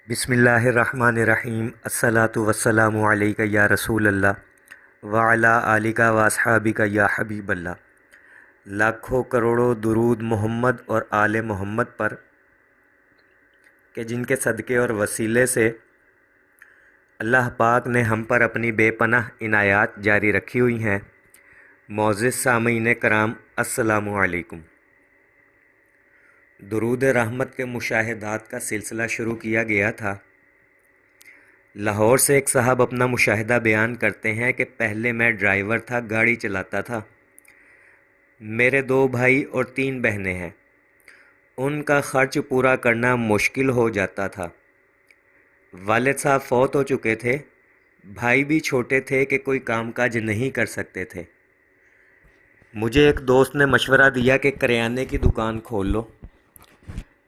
بسم اللہ الرحمن الرحیم الصلاۃ والسلام علیک یا رسول اللہ وعلی آلک و اصحابک یا حبیب اللہ۔ لاکھوں کروڑوں درود محمد اور آل محمد پر کہ جن کے صدقے اور وسیلے سے اللہ پاک نے ہم پر اپنی بے پناہ عنایات جاری رکھی ہوئی ہیں۔ معزز سامعین کرام، السلام علیکم۔ درود رحمت کے مشاہدات کا سلسلہ شروع کیا گیا تھا۔ لاہور سے ایک صاحب اپنا مشاہدہ بیان کرتے ہیں کہ پہلے میں ڈرائیور تھا، گاڑی چلاتا تھا۔ میرے 2 بھائی اور 3 بہنیں ہیں۔ ان کا خرچ پورا کرنا مشکل ہو جاتا تھا۔ والد صاحب فوت ہو چکے تھے، بھائی بھی چھوٹے تھے کہ کوئی کام کاج نہیں کر سکتے تھے۔ مجھے ایک دوست نے مشورہ دیا کہ کریانے کی دکان کھول لو۔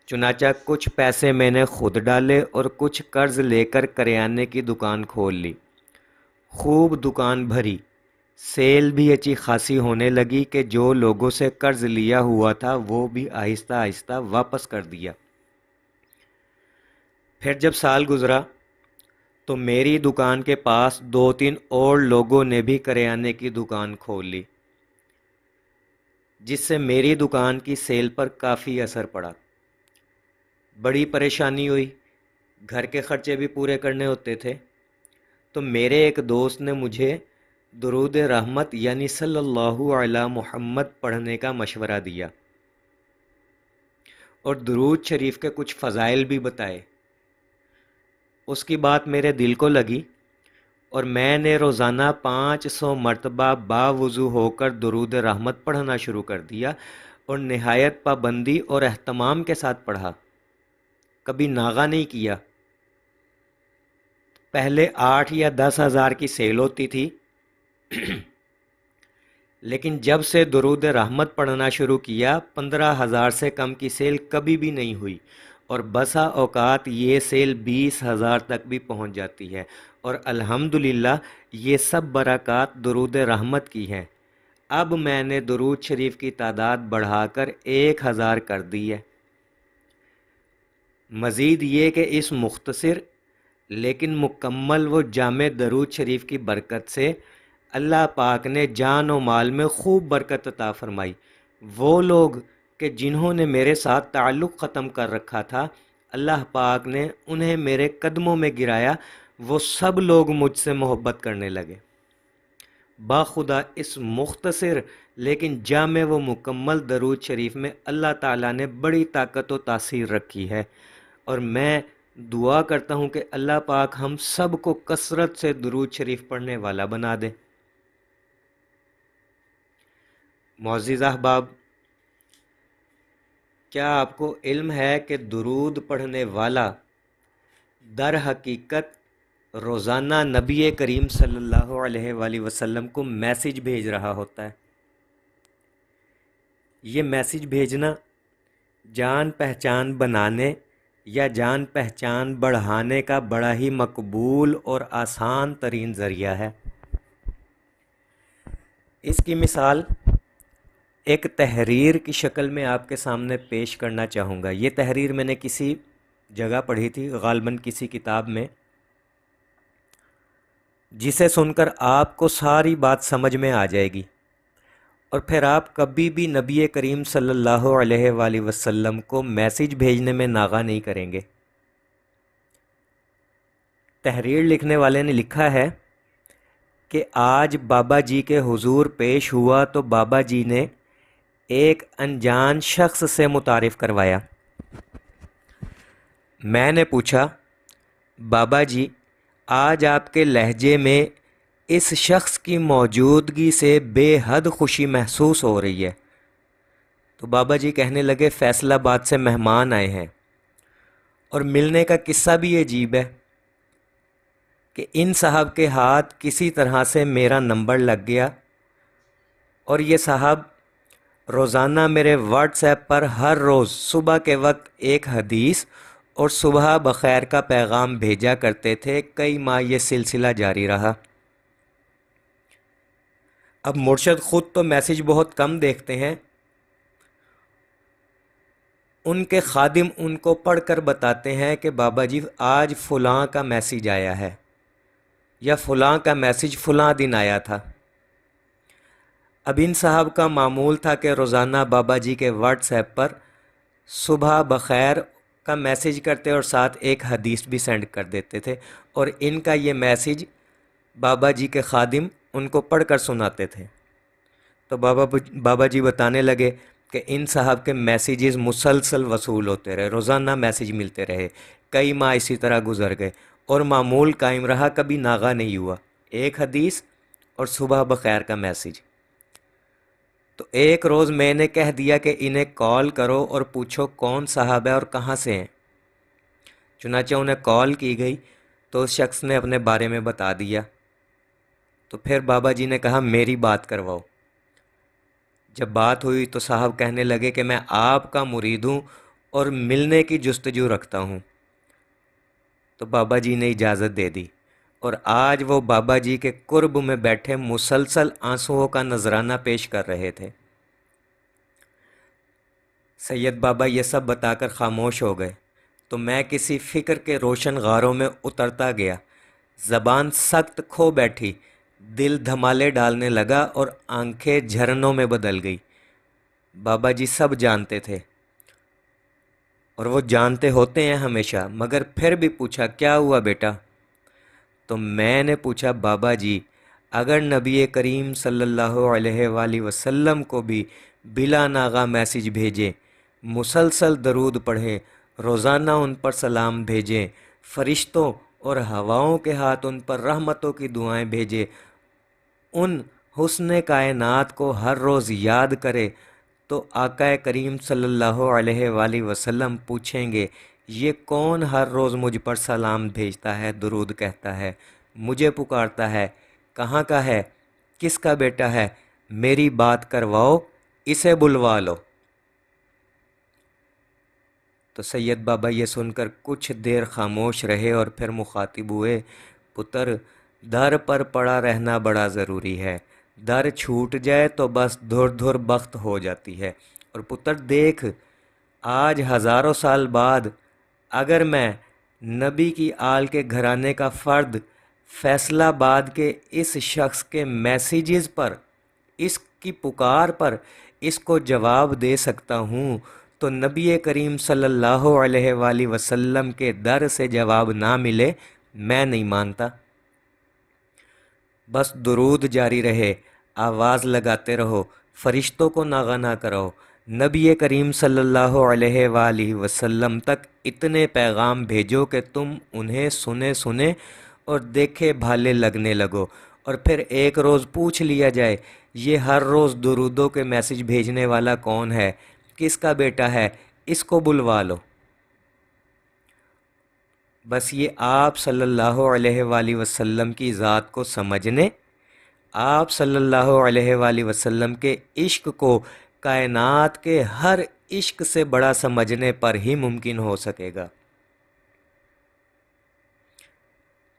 چنانچہ کچھ پیسے میں نے خود ڈالے اور کچھ قرض لے کر کریانے کی دکان کھول لی۔ خوب دکان بھری، سیل بھی اچھی خاصی ہونے لگی کہ جو لوگوں سے قرض لیا ہوا تھا وہ بھی آہستہ آہستہ واپس کر دیا۔ پھر جب سال گزرا تو میری دکان کے پاس 2-3 اور لوگوں نے بھی کریانے کی دکان کھول لی، جس سے میری دکان کی سیل پر کافی اثر پڑا۔ بڑی پریشانی ہوئی، گھر کے خرچے بھی پورے کرنے ہوتے تھے۔ تو میرے ایک دوست نے مجھے درود رحمت یعنی صلی اللہ علی محمد پڑھنے کا مشورہ دیا اور درود شریف کے کچھ فضائل بھی بتائے۔ اس کی بات میرے دل کو لگی اور میں نے روزانہ 500 مرتبہ باوضو ہو کر درود رحمت پڑھنا شروع کر دیا اور نہایت پابندی اور اہتمام کے ساتھ پڑھا، کبھی ناغہ نہیں کیا۔ پہلے 8 یا 10 ہزار کی سیل ہوتی تھی، لیکن جب سے درود رحمت پڑھنا شروع کیا 15,000 سے کم کی سیل کبھی بھی نہیں ہوئی، اور بسا اوقات یہ سیل 20,000 تک بھی پہنچ جاتی ہے، اور الحمدللہ یہ سب برکات درود رحمت کی ہیں۔ اب میں نے درود شریف کی تعداد بڑھا کر 1,000 کر دی ہے۔ مزید یہ کہ اس مختصر لیکن مکمل و جامع درود شریف کی برکت سے اللہ پاک نے جان و مال میں خوب برکت عطا فرمائی۔ وہ لوگ کہ جنہوں نے میرے ساتھ تعلق ختم کر رکھا تھا، اللہ پاک نے انہیں میرے قدموں میں گرایا، وہ سب لوگ مجھ سے محبت کرنے لگے۔ باخدا اس مختصر لیکن جامع و مکمل درود شریف میں اللہ تعالیٰ نے بڑی طاقت و تاثیر رکھی ہے، اور میں دعا کرتا ہوں کہ اللہ پاک ہم سب کو کثرت سے درود شریف پڑھنے والا بنا دے۔ معزز احباب، کیا آپ کو علم ہے کہ درود پڑھنے والا در حقیقت روزانہ نبی کریم صلی اللہ علیہ وآلہ وسلم کو میسج بھیج رہا ہوتا ہے؟ یہ میسج بھیجنا جان پہچان بنانے یا جان پہچان بڑھانے کا بڑا ہی مقبول اور آسان ترین ذریعہ ہے۔ اس کی مثال ایک تحریر کی شکل میں آپ کے سامنے پیش کرنا چاہوں گا۔ یہ تحریر میں نے کسی جگہ پڑھی تھی، غالباً کسی کتاب میں، جسے سن کر آپ کو ساری بات سمجھ میں آ جائے گی، اور پھر آپ کبھی بھی نبی کریم صلی اللہ علیہ وآلہ وسلم کو میسج بھیجنے میں ناغہ نہیں کریں گے۔ تحریر لکھنے والے نے لکھا ہے کہ آج بابا جی کے حضور پیش ہوا تو بابا جی نے ایک انجان شخص سے متعارف کروایا۔ میں نے پوچھا، بابا جی آج آپ کے لہجے میں اس شخص کی موجودگی سے بے حد خوشی محسوس ہو رہی ہے۔ تو بابا جی کہنے لگے، فیصل آباد سے مہمان آئے ہیں، اور ملنے کا قصہ بھی عجیب ہے کہ ان صاحب کے ہاتھ کسی طرح سے میرا نمبر لگ گیا، اور یہ صاحب روزانہ میرے واٹس ایپ پر ہر روز صبح کے وقت ایک حدیث اور صبح بخیر کا پیغام بھیجا کرتے تھے۔ کئی ماہ یہ سلسلہ جاری رہا۔ اب مرشد خود تو میسج بہت کم دیکھتے ہیں، ان کے خادم ان کو پڑھ کر بتاتے ہیں کہ بابا جی آج فلاں کا میسیج آیا ہے، یا فلاں کا میسیج فلاں دن آیا تھا۔ اب ان صاحب کا معمول تھا کہ روزانہ بابا جی کے واٹس ایپ پر صبح بخیر کا میسیج کرتے اور ساتھ ایک حدیث بھی سینڈ کر دیتے تھے، اور ان کا یہ میسیج بابا جی کے خادم ان کو پڑھ کر سناتے تھے۔ تو بابا جی بتانے لگے کہ ان صاحب کے میسیجز مسلسل وصول ہوتے رہے، روزانہ میسیج ملتے رہے، کئی ماہ اسی طرح گزر گئے اور معمول قائم رہا، کبھی ناغہ نہیں ہوا، ایک حدیث اور صبح بخیر کا میسیج۔ تو ایک روز میں نے کہہ دیا کہ انہیں کال کرو اور پوچھو کون صاحب ہے اور کہاں سے ہیں۔ چنانچہ انہیں کال کی گئی تو اس شخص نے اپنے بارے میں بتا دیا۔ تو پھر بابا جی نے کہا میری بات کرواؤ۔ جب بات ہوئی تو صاحب کہنے لگے کہ میں آپ کا مرید ہوں اور ملنے کی جستجو رکھتا ہوں۔ تو بابا جی نے اجازت دے دی، اور آج وہ بابا جی کے قرب میں بیٹھے مسلسل آنسوؤں کا نذرانہ پیش کر رہے تھے۔ سید بابا یہ سب بتا کر خاموش ہو گئے تو میں کسی فکر کے روشن غاروں میں اترتا گیا، زبان سخت کھو بیٹھی، دل دھمالے ڈالنے لگا اور آنکھیں جھرنوں میں بدل گئی۔ بابا جی سب جانتے تھے، اور وہ جانتے ہوتے ہیں ہمیشہ، مگر پھر بھی پوچھا کیا ہوا بیٹا؟ تو میں نے پوچھا بابا جی اگر نبی کریم صلی اللہ علیہ وآلہ وسلم کو بھی بلا ناغہ میسیج بھیجیں، مسلسل درود پڑھیں، روزانہ ان پر سلام بھیجیں، فرشتوں اور ہواؤں کے ہاتھ ان پر رحمتوں کی دعائیں بھیجیں، ان حسن کائنات کو ہر روز یاد کرے، تو آقا کریم صلی اللہ علیہ وآلہ وسلم پوچھیں گے یہ کون ہر روز مجھ پر سلام بھیجتا ہے، درود کہتا ہے، مجھے پکارتا ہے، کہاں کا ہے، کس کا بیٹا ہے، میری بات کرواؤ، اسے بلوا لو۔ تو سید بابا یہ سن کر کچھ دیر خاموش رہے اور پھر مخاطب ہوئے، پتر در پر پڑا رہنا بڑا ضروری ہے، در چھوٹ جائے تو بس دھر دھر بخت ہو جاتی ہے، اور پتر دیکھ آج ہزاروں سال بعد اگر میں نبی کی آل کے گھرانے کا فرد فیصلہ آباد کے اس شخص کے میسیجز پر، اس کی پکار پر اس کو جواب دے سکتا ہوں، تو نبی کریم صلی اللہ علیہ وآلہ وسلم کے در سے جواب نہ ملے میں نہیں مانتا۔ بس درود جاری رہے، آواز لگاتے رہو، فرشتوں کو ناغہ نہ کرو، نبی کریم صلی اللہ علیہ وآلہ وسلم تک اتنے پیغام بھیجو کہ تم انہیں سنے اور دیکھے بھالے لگنے لگو، اور پھر ایک روز پوچھ لیا جائے یہ ہر روز درودوں کے میسیج بھیجنے والا کون ہے، کس کا بیٹا ہے، اس کو بلوا لو۔ بس یہ آپ صلی اللہ علیہ وآلہ وسلم کی ذات کو سمجھنے، آپ صلی اللہ علیہ وآلہ وسلم کے عشق کو کائنات کے ہر عشق سے بڑا سمجھنے پر ہی ممکن ہو سکے گا۔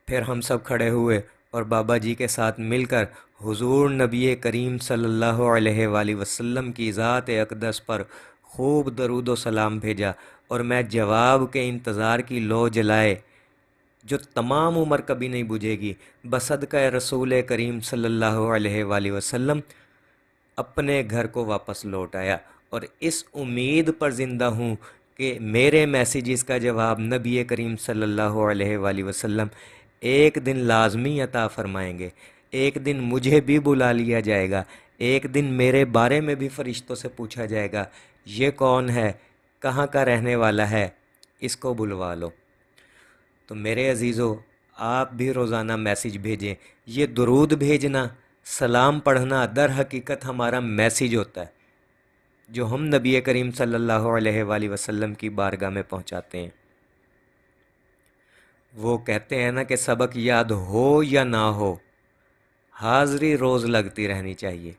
پھر ہم سب کھڑے ہوئے اور بابا جی کے ساتھ مل کر حضور نبی کریم صلی اللہ علیہ وآلہ وسلم کی ذات اقدس پر خوب درود و سلام بھیجا، اور میں جواب کے انتظار کی لو جلائے جو تمام عمر کبھی نہیں بجھے گی، بصدقہ رسول کریم صلی اللہ علیہ وآلہ وسلم اپنے گھر کو واپس لوٹ آیا، اور اس امید پر زندہ ہوں کہ میرے میسیجز کا جواب نبی کریم صلی اللہ علیہ وآلہ وسلم ایک دن لازمی عطا فرمائیں گے، ایک دن مجھے بھی بلا لیا جائے گا، ایک دن میرے بارے میں بھی فرشتوں سے پوچھا جائے گا یہ کون ہے، کہاں کا رہنے والا ہے، اس کو بلوا لو۔ تو میرے عزیزو آپ بھی روزانہ میسیج بھیجیں، یہ درود بھیجنا، سلام پڑھنا در حقیقت ہمارا میسیج ہوتا ہے جو ہم نبی کریم صلی اللہ علیہ وآلہ وسلم کی بارگاہ میں پہنچاتے ہیں۔ وہ کہتے ہیں نا کہ سبق یاد ہو یا نہ ہو، حاضری روز لگتی رہنی چاہیے۔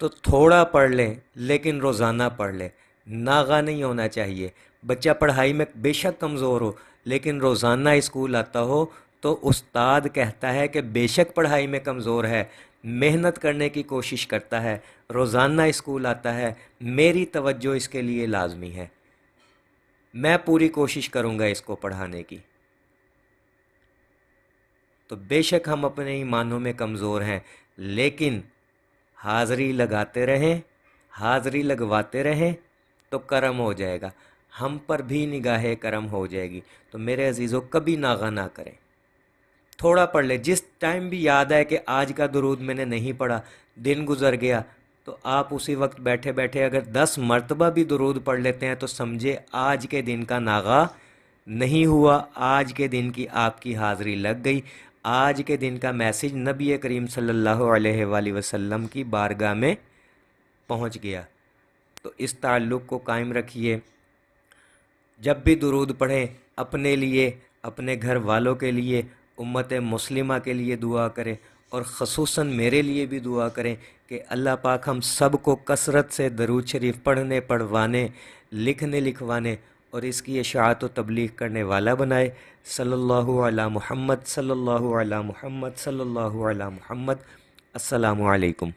تو تھوڑا پڑھ لیں لیکن روزانہ پڑھ لیں، ناغہ نہیں ہونا چاہیے۔ بچہ پڑھائی میں بے شک کمزور ہو لیکن روزانہ اسکول آتا ہو تو استاد کہتا ہے کہ بے شک پڑھائی میں کمزور ہے محنت کرنے کی کوشش کرتا ہے، روزانہ اسکول آتا ہے، میری توجہ اس کے لیے لازمی ہے، میں پوری کوشش کروں گا اس کو پڑھانے کی۔ تو بے شک ہم اپنے ایمانوں میں کمزور ہیں، لیکن حاضری لگاتے رہیں، حاضری لگواتے رہیں تو کرم ہو جائے گا، ہم پر بھی نگاہ کرم ہو جائے گی۔ تو میرے عزیزوں کبھی ناغہ نہ کریں، تھوڑا پڑھ لے، جس ٹائم بھی یاد ہے کہ آج کا درود میں نے نہیں پڑھا، دن گزر گیا، تو آپ اسی وقت بیٹھے بیٹھے اگر 10 مرتبہ بھی درود پڑھ لیتے ہیں تو سمجھے آج کے دن کا ناغہ نہیں ہوا، آج کے دن کی آپ کی حاضری لگ گئی، آج کے دن کا میسج نبی کریم صلی اللہ علیہ وآلہ وسلم کی بارگاہ میں پہنچ گیا۔ تو اس تعلق کو قائم رکھیے، جب بھی درود پڑھیں اپنے لیے، اپنے گھر والوں کے لیے، امت مسلمہ کے لیے دعا کریں، اور خصوصاً میرے لیے بھی دعا کریں کہ اللہ پاک ہم سب کو کثرت سے درود شریف پڑھنے، پڑھوانے، لکھنے، لکھوانے اور اس کی اشاعت و تبلیغ کرنے والا بنائے۔ صلی اللہ علی محمد، صلی اللہ علی محمد، صلی اللہ علی محمد۔ السلام علیکم۔